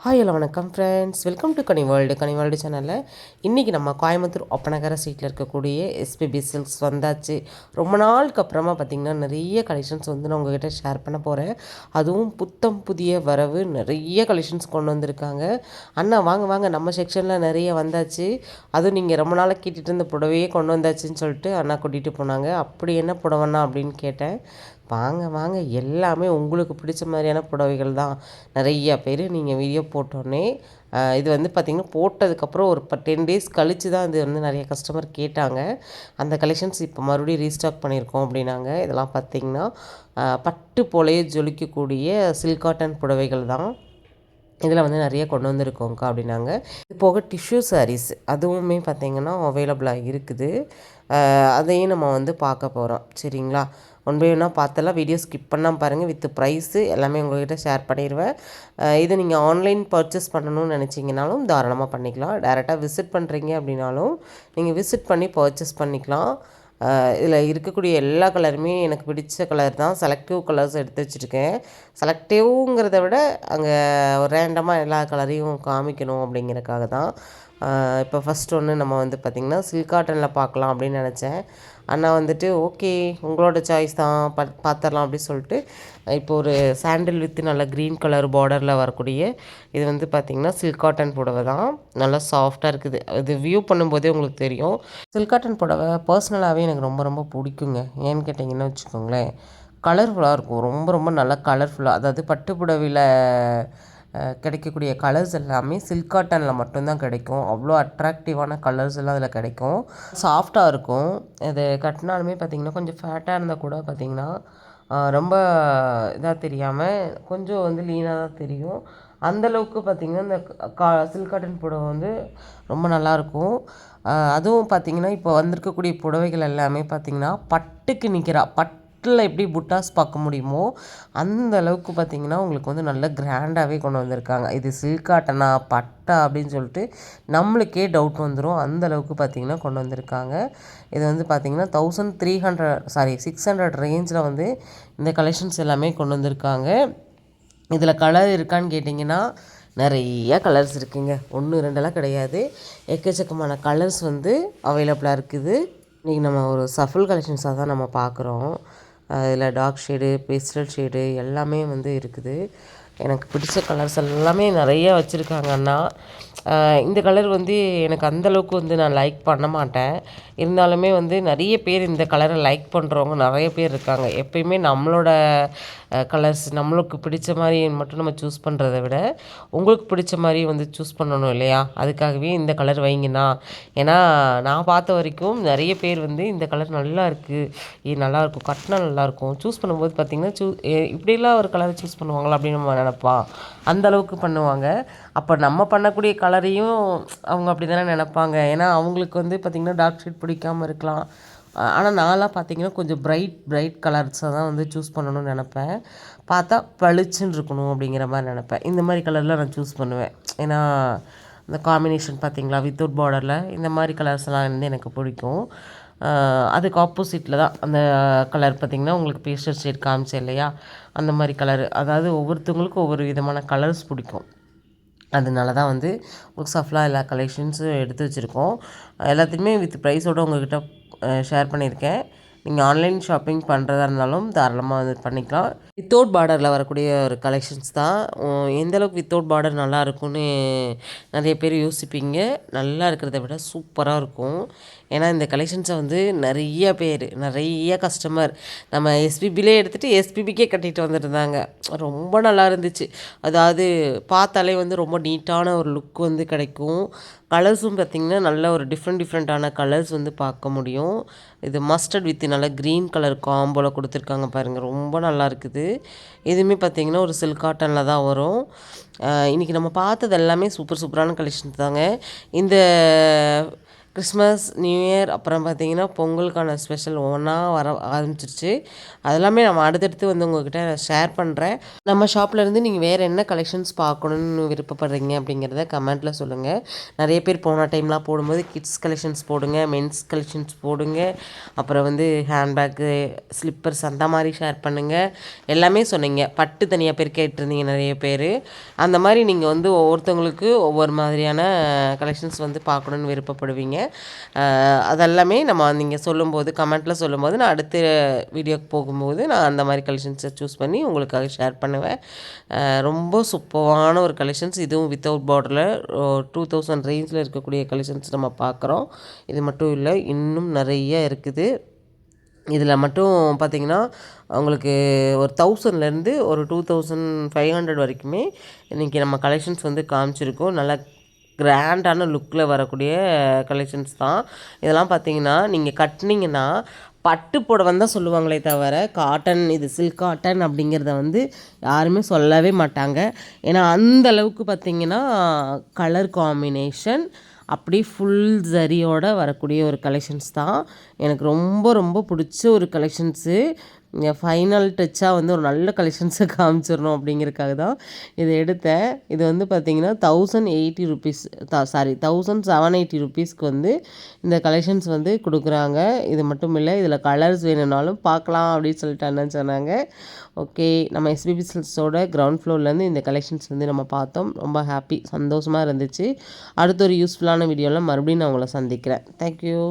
Hi hello வணக்கம் friends, welcome to Ghani world சேனலில் இன்றைக்கி நம்ம கோயம்புத்தூர் ஒப்பனகர ஸ்ட்ரீட்டில் இருக்கக்கூடிய எஸ்பிபி சில்க்ஸ் வந்தாச்சு. ரொம்ப நாளுக்கு அப்புறமா பார்த்திங்கன்னா நிறைய கலெக்ஷன்ஸ் வந்து நான் உங்கள்கிட்ட ஷேர் பண்ண போகிறேன். அதுவும் புத்தம் புதிய வரவு நிறைய கலெக்ஷன்ஸ் கொண்டு வந்திருக்காங்க. அண்ணா வாங்க வாங்க, நம்ம செக்ஷனில் நிறைய வந்தாச்சு. அதுவும் நீங்கள் ரொம்ப நாளாக கேட்டுட்டு இருந்த புடவையே கொண்டு வந்தாச்சுன்னு சொல்லிட்டு அண்ணா கூட்டிகிட்டு போனாங்க. அப்படி என்ன புடவைண்ணா அப்படின்னு கேட்டேன். வாங்க வாங்க, எல்லாமே உங்களுக்கு பிடிச்ச மாதிரியான புடவைகள் தான். நிறையா பேர் நீங்கள் வீடியோ போட்டோன்னே இது வந்து பார்த்திங்கன்னா போட்டதுக்கப்புறம் ஒரு 10 டேஸ் கழித்து தான் இது வந்து நிறைய கஸ்டமர் கேட்டாங்க. அந்த கலெக்ஷன்ஸ் இப்போ மறுபடியும் ரீஸ்டாக் பண்ணியிருக்கோம் அப்படின்னாங்க. இதெல்லாம் பார்த்திங்கன்னா பட்டு போலேயே ஜொலிக்கக்கூடிய சில்க் காட்டன் புடவைகள் தான். இதில் வந்து நிறைய கொண்டு வந்திருக்கோங்க்கா அப்படின்னாங்க. இது போக டிஷ்யூ சாரீஸ் அதுவுமே பார்த்திங்கன்னா அவைலபிளாக இருக்குது. அதையும் நம்ம வந்து பார்க்க போகிறோம். சரிங்களா, ஒன் பை ஒன்னாக பார்த்தெல்லாம் வீடியோ ஸ்கிப் பண்ணாமல் பாருங்கள். வித் ப்ரைஸு எல்லாமே உங்கள்கிட்ட ஷேர் பண்ணிடுவேன். இது நீங்கள் ஆன்லைன் பர்ச்சேஸ் பண்ணணும்னு நினச்சிங்கனாலும் தாராளமாக பண்ணிக்கலாம். டேரெக்டாக விசிட் பண்ணுறீங்க அப்படின்னாலும் நீங்கள் விசிட் பண்ணி பர்ச்சேஸ் பண்ணிக்கலாம். இதில் இருக்கக்கூடிய எல்லா கலருமே எனக்கு பிடிச்ச கலர் தான். செலக்டிவ் கலர்ஸ் எடுத்து வச்சுருக்கேன். செலக்டிவ்ங்கிறத விட அங்கே ஒரு ரேண்டமாக எல்லா கலரையும் காமிக்கணும் அப்படிங்கிறக்காக தான். இப்போ ஃபஸ்ட் ஒன்று நம்ம வந்து பார்த்திங்கன்னா சில்க் காட்டனில் பார்க்கலாம் அப்படின்னு நினச்சேன். அண்ணா வந்துட்டு ஓகே உங்களோட சாய்ஸ் தான், பார்த்துடலாம் அப்படின்னு சொல்லிட்டு இப்போ ஒரு சாண்டில் வித் நல்ல க்ரீன் கலர் பார்டரில் வரக்கூடிய இது வந்து பார்த்திங்கன்னா சில்க் காட்டன் புடவை தான். நல்லா சாஃப்டாக இருக்குது. இது வியூ பண்ணும்போதே உங்களுக்கு தெரியும். சில்க் காட்டன் புடவை பர்சனலாகவே எனக்கு ரொம்ப ரொம்ப பிடிக்குங்க. ஏன்னு கேட்டிங்கன்னா வச்சுக்கோங்களேன், கலர்ஃபுல்லாக இருக்கும். ரொம்ப ரொம்ப நல்லா கலர்ஃபுல்லாக, அதாவது பட்டு புடவையில் கிடைக்கக்கூடிய கலர்ஸ் எல்லாமே சில்க் காட்டனில் மட்டும்தான் கிடைக்கும். அவ்வளோ அட்ராக்டிவான கலர்ஸ் எல்லாம் அதில் கிடைக்கும். சாஃப்டாக இருக்கும். இது கட்டினாலுமே பார்த்திங்கன்னா கொஞ்சம் ஃபேட்டாக இருந்தால் கூட பார்த்திங்கன்னா ரொம்ப இதாக தெரியாமல் கொஞ்சம் வந்து லீனாக தான் தெரியும். அந்தளவுக்கு பார்த்திங்கன்னா இந்த சில்க் காட்டன் புடவை வந்து ரொம்ப நல்லாயிருக்கும். அதுவும் பார்த்திங்கன்னா இப்போ வந்திருக்கக்கூடிய புடவைகள் எல்லாமே பார்த்திங்கன்னா பட்டுக்கு நிற்கிறா. பட்டில் எப்படி புட்டாஸ் பார்க்க முடியுமோ அந்த அளவுக்கு பார்த்திங்கன்னா உங்களுக்கு வந்து நல்ல கிராண்டாகவே கொண்டு வந்திருக்காங்க. இது சில்க் காட்டனா பட்டா அப்படின்னு சொல்லிட்டு நம்மளுக்கே டவுட் வந்துடும். அந்த அளவுக்கு பார்த்திங்கன்னா கொண்டு வந்திருக்காங்க. இது வந்து பார்த்திங்கன்னா 600 ரேஞ்சில் வந்து இந்த கலெக்ஷன்ஸ் எல்லாமே கொண்டு வந்திருக்காங்க. இதில் கலர் இருக்கான்னு கேட்டிங்கன்னா நிறைய கலர்ஸ் இருக்குங்க. 1 2 கிடையாது, எக்கச்சக்கமான கலர்ஸ் வந்து அவைலபிளாக இருக்குது. இன்றைக்கி நம்ம ஒரு சஃபல் கலெக்ஷன்ஸாக தான் நம்ம பார்க்குறோம். இதில் டார்க் ஷேடு, பேஸ்டல் ஷேடு எல்லாமே வந்து இருக்குது. எனக்கு பிடிச்ச கலர்ஸ் எல்லாமே நிறைய வச்சுருக்காங்க அண்ணா. இந்த கலர் வந்து எனக்கு அந்தளவுக்கு வந்து நான் லைக் பண்ண மாட்டேன். இருந்தாலுமே வந்து நிறைய பேர் இந்த கலரை லைக் பண்ணுறவங்க நிறைய பேர் இருக்காங்க. எப்பயுமே நம்மளோட கலர்ஸ் நம்மளுக்கு பிடிச்ச மாதிரி மட்டும் நம்ம சூஸ் பண்ணுறத விட உங்களுக்கு பிடிச்ச மாதிரி வந்து சூஸ் பண்ணணும் இல்லையா? அதுக்காகவே இந்த கலர் வைங்கண்ணா. ஏன்னா நான் பார்த்த வரைக்கும் நிறைய பேர் வந்து இந்த கலர் நல்லா இருக்குது, இது நல்லாயிருக்கும், கட்டினா நல்லாயிருக்கும், சூஸ் பண்ணும்போது பார்த்திங்கன்னா இப்படிலாம் ஒரு கலரை சூஸ் பண்ணுவாங்களா அப்படின்னு நம்ம நினப்பான். அந்தளவுக்கு பண்ணுவாங்க. அப்போ நம்ம பண்ணக்கூடிய கலரையும் அவங்க அப்படி தானே நினப்பாங்க. ஏன்னா அவங்களுக்கு வந்து பார்த்திங்கன்னா டார்க் ஷேட் பிடிக்காமல் இருக்கலாம். ஆனால் நான்லாம் பார்த்திங்கன்னா கொஞ்சம் பிரைட் கலர்ஸை தான் வந்து சூஸ் பண்ணணும்னு நினப்பேன். பார்த்தா பளிச்சுன்னு இருக்கணும் அப்படிங்கிற மாதிரி நினப்பேன். இந்த மாதிரி கலரில் நான் சூஸ் பண்ணுவேன். ஏன்னா இந்த காம்பினேஷன் பார்த்திங்களா வித்தவுட் பார்டரில் இந்த மாதிரி கலர்ஸ்லாம் வந்து எனக்கு பிடிக்கும். அதுக்கு ஆப்போசிட்டில் தான் அந்த கலர் பார்த்திங்கன்னா உங்களுக்கு பேஸ்டல் ஷேட் காமிச்சேன் இல்லையா, அந்த மாதிரி கலரு. அதாவது ஒவ்வொருத்தவங்களுக்கும் ஒவ்வொரு விதமான கலர்ஸ் பிடிக்கும். அதனால தான் வந்து உங்களுக்கு சஃப்லாக எல்லா கலெக்ஷன்ஸும் எடுத்து வச்சுருக்கோம். எல்லாத்தையுமே வித் ப்ரைஸோடு உங்கள்கிட்ட ஷேர் பண்ணியிருக்கேன். நீங்கள் ஆன்லைன் ஷாப்பிங் பண்ணுறதா இருந்தாலும் தாராளமாக வந்து பண்ணிக்கலாம். வித்தவுட் பார்டரில் வரக்கூடிய ஒரு கலெக்ஷன்ஸ் தான். எந்தளவுக்கு வித்தவுட் பார்டர் நல்லா இருக்கும்னு நிறைய பேர் யோசிப்பீங்க. நல்லா இருக்கிறத விட சூப்பராக இருக்கும். ஏன்னா இந்த கலெக்ஷன்ஸை வந்து நிறைய கஸ்டமர் நம்ம எஸ்பிபிலே எடுத்துகிட்டு எஸ்பிபிக்கே கட்டிகிட்டு வந்துருந்தாங்க. ரொம்ப நல்லா இருந்துச்சு. அதாவது பார்த்தாலே வந்து ரொம்ப நீட்டான ஒரு லுக் வந்து கிடைக்கும். கலர்ஸும் பார்த்திங்கன்னா நல்ல ஒரு டிஃப்ரெண்ட்டான கலர்ஸ் வந்து பார்க்க முடியும். இது மஸ்டர்ட் வித் நல்ல க்ரீன் கலர் காம்போவில் கொடுத்துருக்காங்க பாருங்கள், ரொம்ப நல்லா இருக்குது. இதுவுமே பார்த்திங்கன்னா ஒரு சில்க் காட்டனில் தான் வரும். இன்றைக்கி நம்ம பார்த்தது எல்லாமே சூப்பரான கலெக்ஷன்ஸ் தாங்க. இந்த கிறிஸ்மஸ், நியூ இயர் அப்புறம் பார்த்திங்கன்னா பொங்கலுக்கான ஸ்பெஷல் ஒவ்வொன்றா வர ஆரம்பிச்சிருச்சு. அதெல்லாமே நம்ம அடுத்தடுத்து வந்து உங்கள்கிட்ட ஷேர் பண்ணுறேன். நம்ம ஷாப்லேருந்து நீங்கள் வேறு என்ன கலெக்ஷன்ஸ் பார்க்கணுன்னு விருப்பப்படுறீங்க அப்படிங்கிறத கமெண்ட்டில் சொல்லுங்கள். நிறைய பேர் போன டைம்லாம் போடும்போது கிட்ஸ் கலெக்ஷன்ஸ் போடுங்க, மென்ஸ் கலெக்ஷன்ஸ் போடுங்க, அப்புறம் வந்து ஹேண்ட்பேக்கு, ஸ்லிப்பர்ஸ் அந்த மாதிரி ஷேர் பண்ணுங்கள் எல்லாமே சொன்னீங்க. பட்டு தனியாக பேர் கேட்டிருந்தீங்க நிறைய பேர். அந்த மாதிரி நீங்கள் வந்து ஒவ்வொருத்தவங்களுக்கு ஒவ்வொரு மாதிரியான கலெக்ஷன்ஸ் வந்து பார்க்கணுன்னு விருப்பப்படுவீங்க. அதெல்லாமே நம்ம நீங்கள் சொல்லும்போது கமெண்ட்டில் சொல்லும்போது நான் அடுத்த வீடியோக்கு போகும்போது நான் அந்த மாதிரி கலெக்ஷன்ஸை சூஸ் பண்ணி உங்களுக்காக ஷேர் பண்ணுவேன். ரொம்ப சூப்பரான ஒரு கலெக்ஷன்ஸ். இதுவும் வித்தவுட் பார்டரில் 2000 ரேஞ்சில் இருக்கக்கூடிய கலெக்ஷன்ஸ் நம்ம பார்க்குறோம். இது மட்டும் இல்லை, இன்னும் நிறைய இருக்குது. இதில் மட்டும் பார்த்திங்கன்னா உங்களுக்கு ஒரு 1000லேருந்து ஒரு 2500 வரைக்குமே இன்றைக்கி நம்ம கலெக்ஷன்ஸ் வந்து காமிச்சிருக்கோம். நல்லா கிராண்டான லுக்கில் வரக்கூடிய கலெக்ஷன்ஸ் தான் இதெல்லாம். பார்த்திங்கன்னா நீங்கள் கட்டினீங்கன்னா பட்டு புடவைன்னு தான் சொல்லுவாங்களே தவிர காட்டன், இது சில்க் காட்டன் அப்படிங்கிறத வந்து யாருமே சொல்லவே மாட்டாங்க. ஏன்னா அந்த அளவுக்கு பார்த்திங்கன்னா கலர் காம்பினேஷன் அப்படியே ஃபுல் ஜரியோடு வரக்கூடிய ஒரு கலெக்ஷன்ஸ் தான். எனக்கு ரொம்ப ரொம்ப பிடிச்ச ஒரு கலெக்ஷன்ஸு. ஃபைனல் டச்சாக வந்து ஒரு நல்ல கலெக்ஷன்ஸை காமிச்சிடணும் அப்படிங்கிறதுக்காக தான் இதை எடுத்தேன். இது வந்து பார்த்திங்கன்னா 1080 ருபீஸ், 1780 ருபீஸ்க்கு வந்து இந்த கலெக்ஷன்ஸ் வந்து கொடுக்குறாங்க. இது மட்டும் இல்லை, இதில் கலர்ஸ் வேணும்னாலும் பார்க்கலாம் அப்படின்னு சொல்லிட்டு அண்ணன் சொன்னாங்க. ஓகே, நம்ம எஸ்பிபி சில்க்ஸோட கிரவுண்ட் ஃப்ளோர்லேருந்து இந்த கலெக்ஷன்ஸ் வந்து நம்ம பார்த்தோம். ரொம்ப ஹாப்பி, சந்தோஷமாக இருந்துச்சு. அடுத்த ஒரு யூஸ்ஃபுல்லான வீடியோவில் மறுபடியும் நான் உங்களை சந்திக்கிறேன். தேங்க்யூ.